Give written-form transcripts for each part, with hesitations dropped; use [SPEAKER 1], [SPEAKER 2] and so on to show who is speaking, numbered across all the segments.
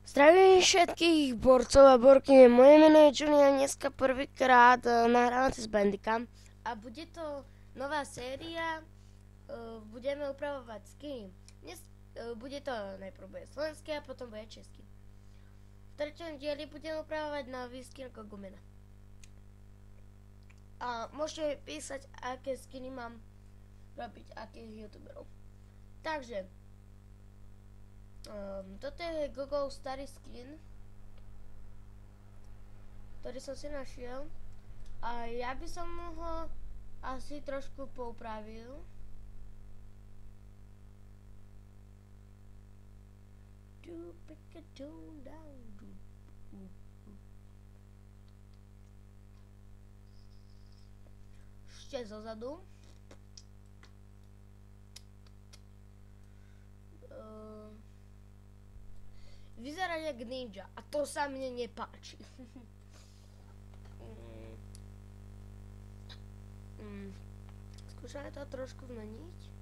[SPEAKER 1] Zdravím všetkých borcov a borkyne. Moje meno je Julian, dneska prvýkrát nahrávame cez Bandicam. A bude to nová séria, budeme upravovať skiny. Dnes bude to najprv bude slovenský a potom bude český. V treťom dieli budeme upravovať nový skin Kogumena. A môžete písať, aké skiny mám robiť, akých youtuberov. Takže toto je Google starý skin, ktorý som si našiel a ja by som ho asi trošku poupravil. Ešte zozadu. Vyzerá jak ninja a to sa mne nepáči. Skúšame to trošku zmeniť.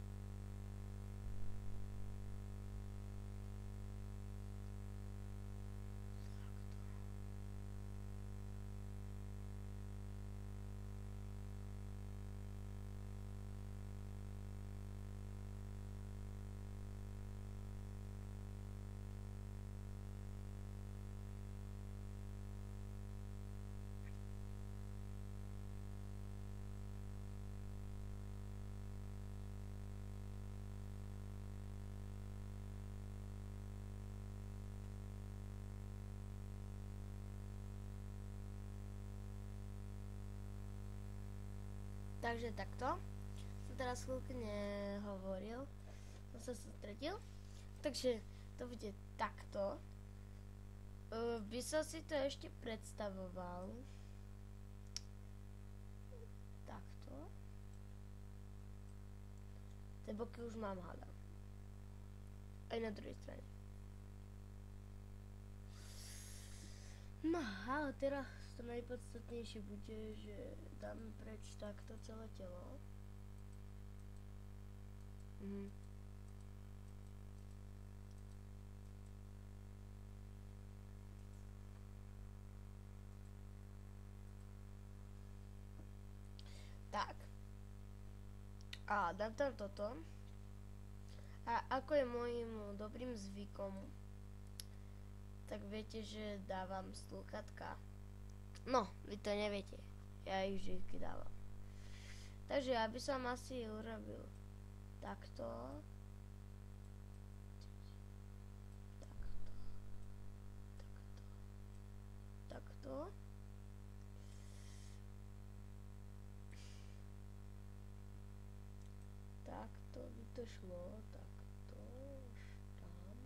[SPEAKER 1] Takže takto. Som teraz chvíľku nehovoril. Som sa sústredil. Takže to bude takto. By som si to ešte predstavoval. Takto. Tie boky už mám, hádam. Aj na druhej strane. No, ale teraz to najpodstatnejšie bude, že dáme preč takto celé telo. Tak. A dám tam toto. A ako je môjim dobrým zvykom, tak viete, že dávam slúchatka. No, vy to neviete. Ja ich vždy dávam. Takže ja by som asi urobil takto. Takto. Takto by to šlo. Takto. Tam.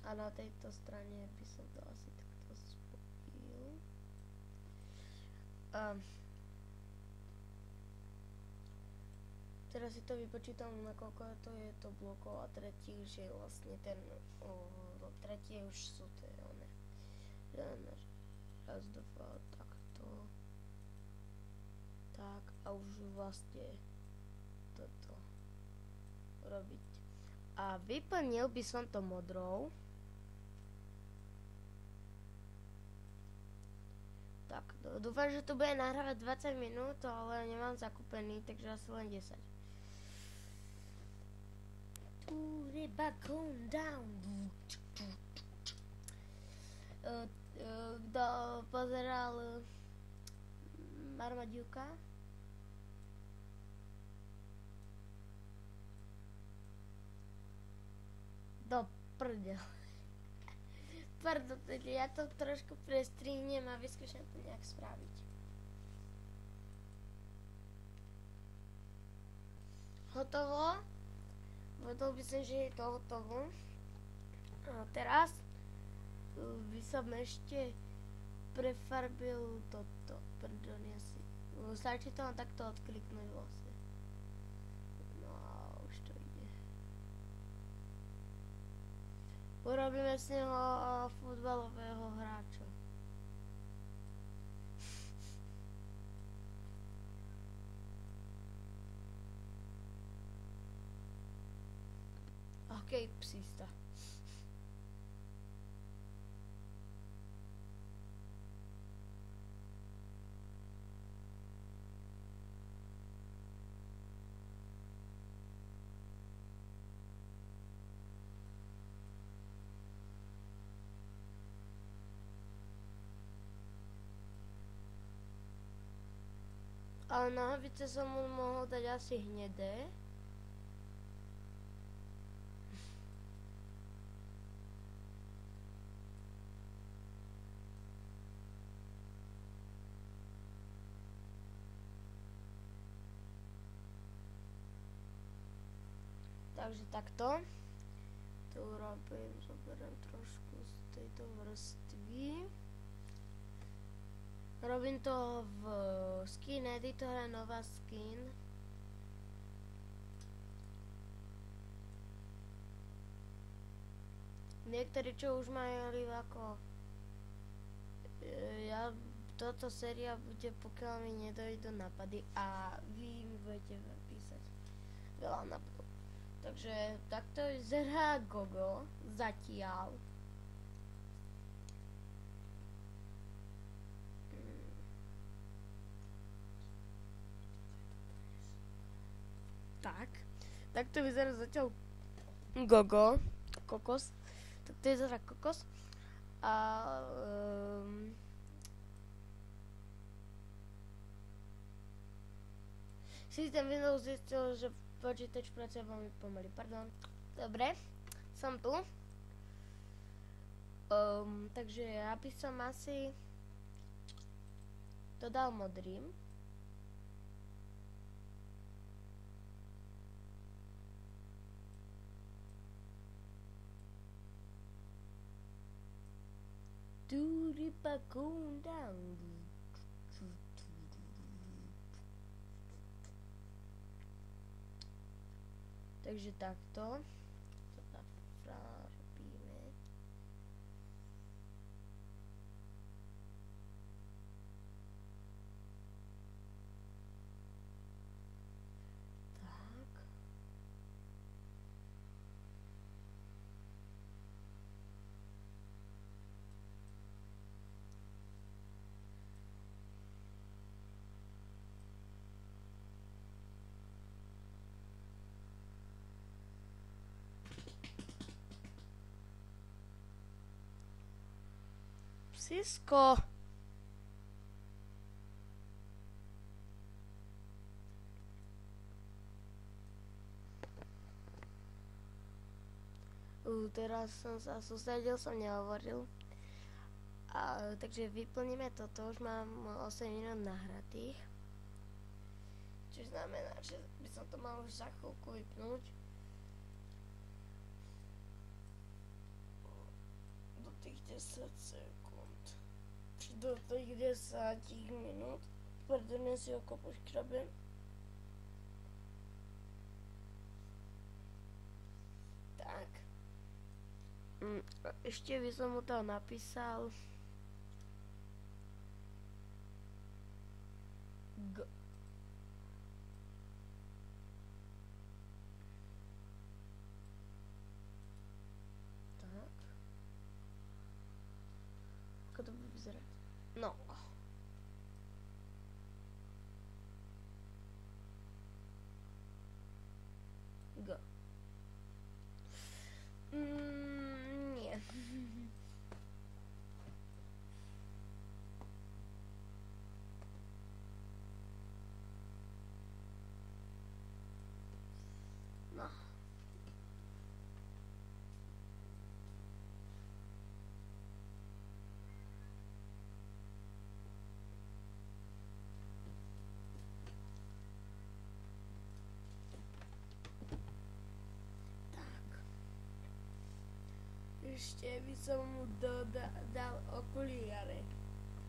[SPEAKER 1] A na tejto strane by som to asi takto spojil. Teraz si to vypočítam, na koľko to je to blokov a tretí už je vlastne ten, tretie už sú tie one. Raz, dva, takto. Tak a už vlastne toto robiť. A vyplnil by som to modrou. Tak, dúfam, že to bude nahrávať 20 minút, ale nemám zakúpený, takže asi len 10. Kto pozeral Marmaďuka? Do prdel. Pardon, ja to trošku prestrihnem a vyskúšam to nejak spraviť. Hotovo. Vedel by som, že je to hotovo. A teraz by som ešte prefarbil toto. Pardon, ja si... Stačí to len takto odkliknúť vlastne. No a už to ide. Urobíme z neho futbalového hráča. Ok, psista. Ale nohavice som mu mohol dať asi hnedé. Takže takto. To urobím, zoberiem trošku z tejto vrstvy. Robím to v skin editore, nová skin. Niektorí, čo už majú ako ja, toto séria bude, pokiaľ mi nedojdu napady a vy mi budete písať veľa napadov. Takže takto vyzerá Gogo zatiaľ. Tak to vyzerá zatiaľ Gogo, kokos. Tak to vyzerá kokos. A systém Windows zistil, že počítač pracuje veľmi pomaly. Pardon. Dobre, som tu. Takže ja by som asi to dal modrým. Takže takto to robíme. Tak. Psisko. Teraz som sa sústredil, som nehovoril. Takže vyplníme toto, už mám 8 minút nahratých. Čo znamená, že by som to mal už za chvíľku vypnúť. Do tých 10 sekúnd. Či do tých 10 minút. Pardon, si oko poškrabem. Tak. Ešte by som mu to napísal. Tak. Ako to bude vyzerať? No. Go. Nie. No. Ešte by som mu dal okuliare.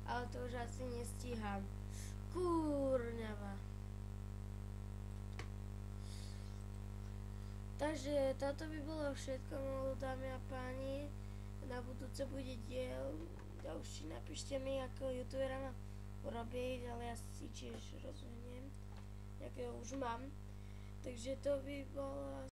[SPEAKER 1] Ale to už asi nestíham. Kúrňava. Takže toto by bolo všetko, dámy a páni. Na budúce bude diel ďalší. Napíšte mi, ako youtubera mám urobiť, ale ja si tiež rozumiem, jakého už mám. Takže to by bolo